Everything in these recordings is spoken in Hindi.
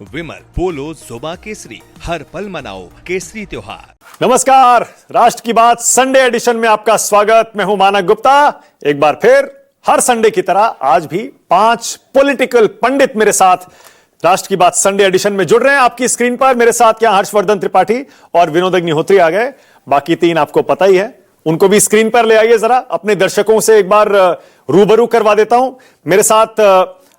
विमल पोलो जुबा केसरी, हर पल मनाओ केसरी त्योहार। नमस्कार, राष्ट्र की बात संडे एडिशन में आपका स्वागत। मैं हूं मानक गुप्ता। एक बार फिर हर संडे की तरह आज भी 5 पॉलिटिकल पंडित मेरे साथ राष्ट्र की बात संडे एडिशन में जुड़ रहे हैं। आपकी स्क्रीन पर मेरे साथ क्या हर्षवर्धन त्रिपाठी और विनोद अग्निहोत्री आ गए। बाकी 3 आपको पता ही है, उनको भी स्क्रीन पर ले आइए। जरा अपने दर्शकों से एक बार रूबरू करवा देता हूं। मेरे साथ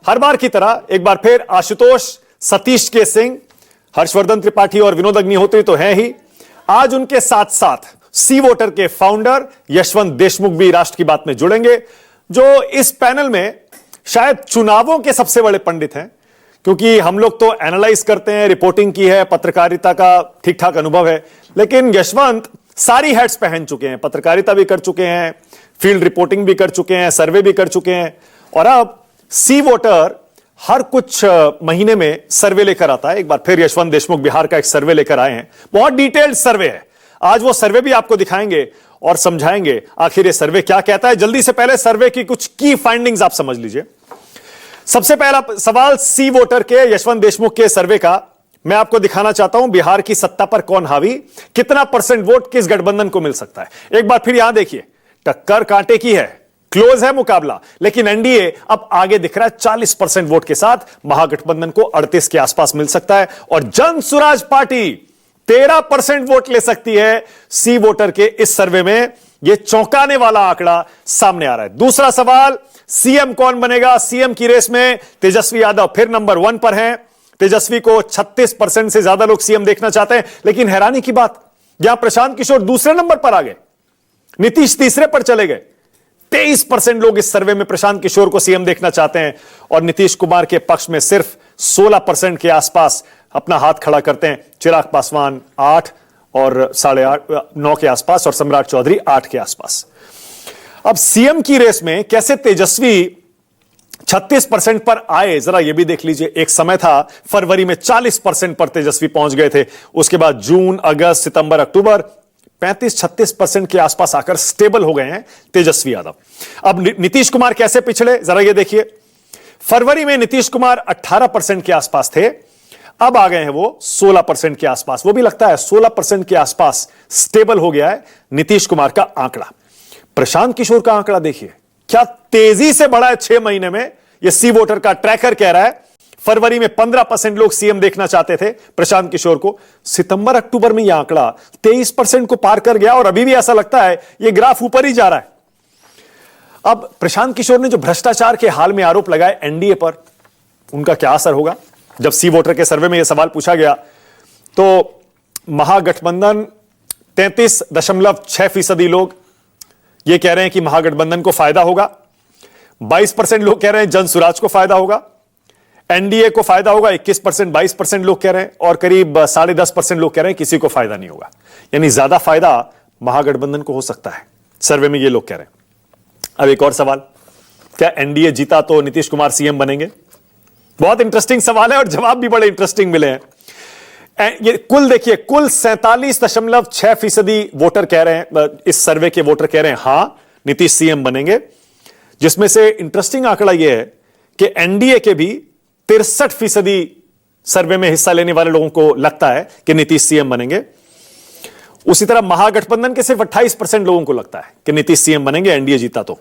हर बार की तरह एक बार फिर आशुतोष सतीश के सिंह, हर्षवर्धन त्रिपाठी और विनोद अग्निहोत्री तो हैं ही। आज उनके साथ साथ सी वोटर के फाउंडर यशवंत देशमुख भी राष्ट्र की बात में जुड़ेंगे, जो इस पैनल में शायद चुनावों के सबसे बड़े पंडित हैं। क्योंकि हम लोग तो एनालाइज करते हैं, रिपोर्टिंग की है, पत्रकारिता का ठीक ठाक अनुभव है, लेकिन यशवंत सारी हैट्स पहन चुके हैं। पत्रकारिता भी कर चुके हैं, फील्ड रिपोर्टिंग भी कर चुके हैं, सर्वे भी कर चुके हैं, और अब सी वोटर हर कुछ महीने में सर्वे लेकर आता है। एक बार फिर यशवंत देशमुख बिहार का एक सर्वे लेकर आए हैं। बहुत डिटेल्ड सर्वे है। आज वो सर्वे भी आपको दिखाएंगे और समझाएंगे आखिर ये सर्वे क्या कहता है। जल्दी से पहले सर्वे की कुछ की फाइंडिंग्स आप समझ लीजिए। सबसे पहला सवाल सी वोटर के यशवंत देशमुख के सर्वे का मैं आपको दिखाना चाहता हूं। बिहार की सत्ता पर कौन हावी, कितना % वोट किस गठबंधन को मिल सकता है। एक बार फिर यहां देखिए, टक्कर कांटे की है, क्लोज है मुकाबला, लेकिन एनडीए अब आगे दिख रहा है 40% वोट के साथ। महागठबंधन को 38 के आसपास मिल सकता है और जन सुराज पार्टी 13% वोट ले सकती है। सी वोटर के इस सर्वे में यह चौंकाने वाला आंकड़ा सामने आ रहा है। दूसरा सवाल, सीएम कौन बनेगा। सीएम की रेस में तेजस्वी यादव फिर नंबर 1 पर हैं। तेजस्वी को 36% से ज्यादा लोग सीएम देखना चाहते हैं, लेकिन हैरानी की बात, यहां प्रशांत किशोर दूसरे नंबर पर आ गए, नीतीश तीसरे पर चले गए। 23% लोग इस सर्वे में प्रशांत किशोर को सीएम देखना चाहते हैं और नीतीश कुमार के पक्ष में सिर्फ 16% के आसपास अपना हाथ खड़ा करते हैं। चिराग पासवान 8 और 8.5 9 के आसपास और सम्राट चौधरी 8 के आसपास। अब सीएम की रेस में कैसे तेजस्वी 36% पर आए, जरा यह भी देख लीजिए। एक समय था फरवरी में 40% पर तेजस्वी पहुंच गए थे, उसके बाद जून, अगस्त, सितंबर, अक्टूबर 35-36% के आसपास आकर स्टेबल हो गए हैं तेजस्वी यादव। अब नीतीश कुमार कैसे पिछड़े, जरा ये देखिए। फरवरी में नीतीश कुमार 18% के आसपास थे, अब आ गए हैं वो 16% के आसपास। वो भी लगता है 16% के आसपास स्टेबल हो गया है नीतीश कुमार का आंकड़ा। प्रशांत किशोर का आंकड़ा देखिए, क्या तेजी से बढ़ा है 6 महीने में। यह सी वोटर का ट्रैकर कह रहा है फरवरी में 15% लोग सीएम देखना चाहते थे प्रशांत किशोर को, सितंबर अक्टूबर में यह आंकड़ा 23% को पार कर गया और अभी भी ऐसा लगता है यह ग्राफ ऊपर ही जा रहा है। अब प्रशांत किशोर ने जो भ्रष्टाचार के हाल में आरोप लगाए एनडीए पर, उनका क्या असर होगा। जब सी वोटर के सर्वे में यह सवाल पूछा गया तो महागठबंधन 33.6% लोग यह कह रहे हैं कि महागठबंधन को फायदा होगा, 22% लोग कह रहे हैं जन सुराज को फायदा होगा, एनडीए को फायदा होगा 21%, 22% लोग कह रहे हैं, और करीब 10.5% लोग कह रहे हैं किसी को फायदा नहीं होगा। यानी ज्यादा फायदा महागठबंधन को हो सकता है, सर्वे में ये लोग कह रहे हैं। अब एक और सवाल, क्या एनडीए जीता तो नीतीश कुमार सीएम बनेंगे। बहुत इंटरेस्टिंग सवाल है और जवाब भी बड़े इंटरेस्टिंग मिले हैं। ये कुल देखिए, कुल 47.6% वोटर कह रहे हैं, इस सर्वे के वोटर कह रहे हैं हां नीतीश सीएम बनेंगे, जिसमें से इंटरेस्टिंग आंकड़ा यह है कि एनडीए के भी 63% सर्वे में हिस्सा लेने वाले लोगों को लगता है कि नीतीश सीएम बनेंगे। उसी तरह महागठबंधन के सिर्फ 28% लोगों को लगता है कि नीतीश सीएम बनेंगे एनडीए जीता तो।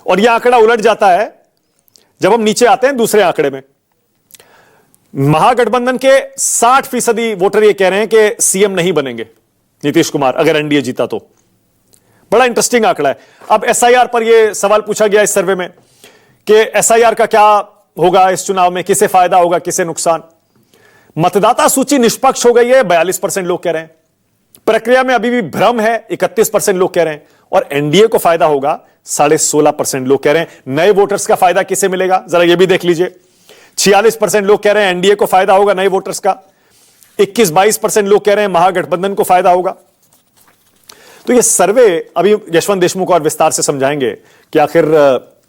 और यह आंकड़ा उलट जाता है जब हम नीचे आते हैं दूसरे आंकड़े में। महागठबंधन के 60% वोटर यह कह रहे हैं कि सीएम नहीं बनेंगे नीतीश कुमार अगर एनडीए जीता तो। बड़ा इंटरेस्टिंग आंकड़ा है। अब एसआईआर पर यह सवाल पूछा गया इस सर्वे में कि एसआईआर का क्या होगा इस चुनाव में, किसे फायदा होगा किसे नुकसान। मतदाता सूची निष्पक्ष हो गई है, 42% लोग कह रहे हैं। प्रक्रिया में अभी भी भ्रम है, 31% लोग कह रहे हैं। और एनडीए को फायदा होगा, 16.5% लोग कह रहे हैं। नए वोटर्स का फायदा किसे मिलेगा, जरा यह भी देख लीजिए। 46% लोग कह रहे हैं एनडीए को फायदा होगा नए वोटर्स का, 21-22% लोग कह रहे हैं महागठबंधन को फायदा होगा। तो यह सर्वे अभी यशवंत देशमुख और विस्तार से समझाएंगे कि आखिर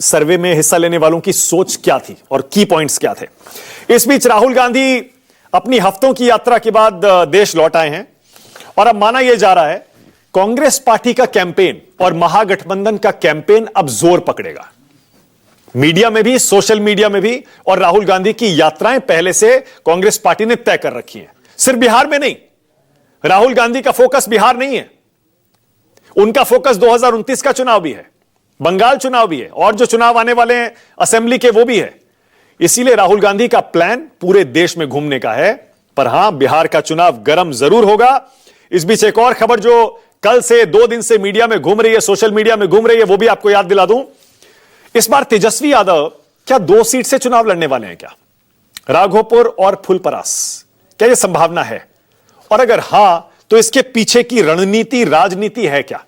सर्वे में हिस्सा लेने वालों की सोच क्या थी और की पॉइंट्स क्या थे। इस बीच राहुल गांधी अपनी हफ्तों की यात्रा के बाद देश लौट आए हैं और अब माना यह जा रहा है कांग्रेस पार्टी का कैंपेन और महागठबंधन का कैंपेन अब जोर पकड़ेगा। मीडिया में भी, सोशल मीडिया में भी, और राहुल गांधी की यात्राएं पहले से कांग्रेस पार्टी ने तय कर रखी हैं। सिर्फ बिहार में नहीं, राहुल गांधी का फोकस बिहार नहीं है, उनका फोकस 2029 का चुनाव भी है, बंगाल चुनाव भी है, और जो चुनाव आने वाले हैं असेंबली के वो भी है। इसीलिए राहुल गांधी का प्लान पूरे देश में घूमने का है। पर हां, बिहार का चुनाव गर्म जरूर होगा। इस बीच एक और खबर जो कल से 2 दिन से मीडिया में घूम रही है, सोशल मीडिया में घूम रही है, वो भी आपको याद दिला दूं। इस बार तेजस्वी यादव क्या 2 सीट से चुनाव लड़ने वाले हैं क्या? राघोपुर और फुलपरास, क्या यह संभावना है? और अगर हां, तो इसके पीछे की रणनीति, राजनीति है क्या?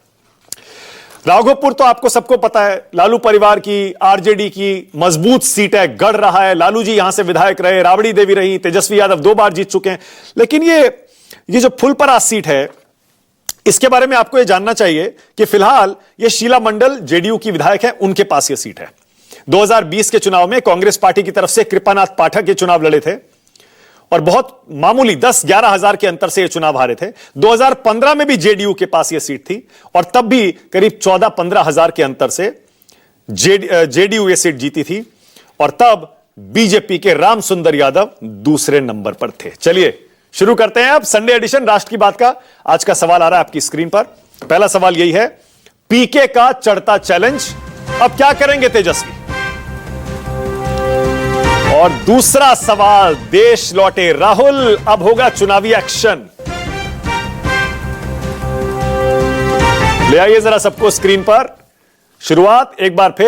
राघोपुर तो आपको सबको पता है, लालू परिवार की, आरजेडी की मजबूत सीट है, गढ़ रहा है। लालू जी यहां से विधायक रहे, राबड़ी देवी रही, तेजस्वी यादव 2 बार जीत चुके हैं। लेकिन ये जो फुलपरास सीट है, इसके बारे में आपको यह जानना चाहिए कि फिलहाल ये शीला मंडल जेडीयू की विधायक है, उनके पास यह सीट है। 2020 के चुनाव में कांग्रेस पार्टी की तरफ से कृपानाथ पाठक ये चुनाव लड़े थे और बहुत मामूली 10-11 हजार के अंतर से ये चुनाव हारे थे। 2015 में भी जेडीयू के पास ये सीट थी और तब भी करीब 14-15 हजार के अंतर से जेडीयू ये सीट जीती थी और तब बीजेपी के राम सुंदर यादव दूसरे नंबर पर थे। चलिए शुरू करते हैं अब संडे एडिशन राष्ट्र की बात का। आज का सवाल आ रहा है आपकी स्क्रीन पर। पहला सवाल यही है, पीके का चढ़ता चैलेंज, अब क्या करेंगे तेजस्वी? और दूसरा सवाल, देश लौटे राहुल, अब होगा चुनावी एक्शन। ले आइए जरा सबको स्क्रीन पर। शुरुआत एक बार फिर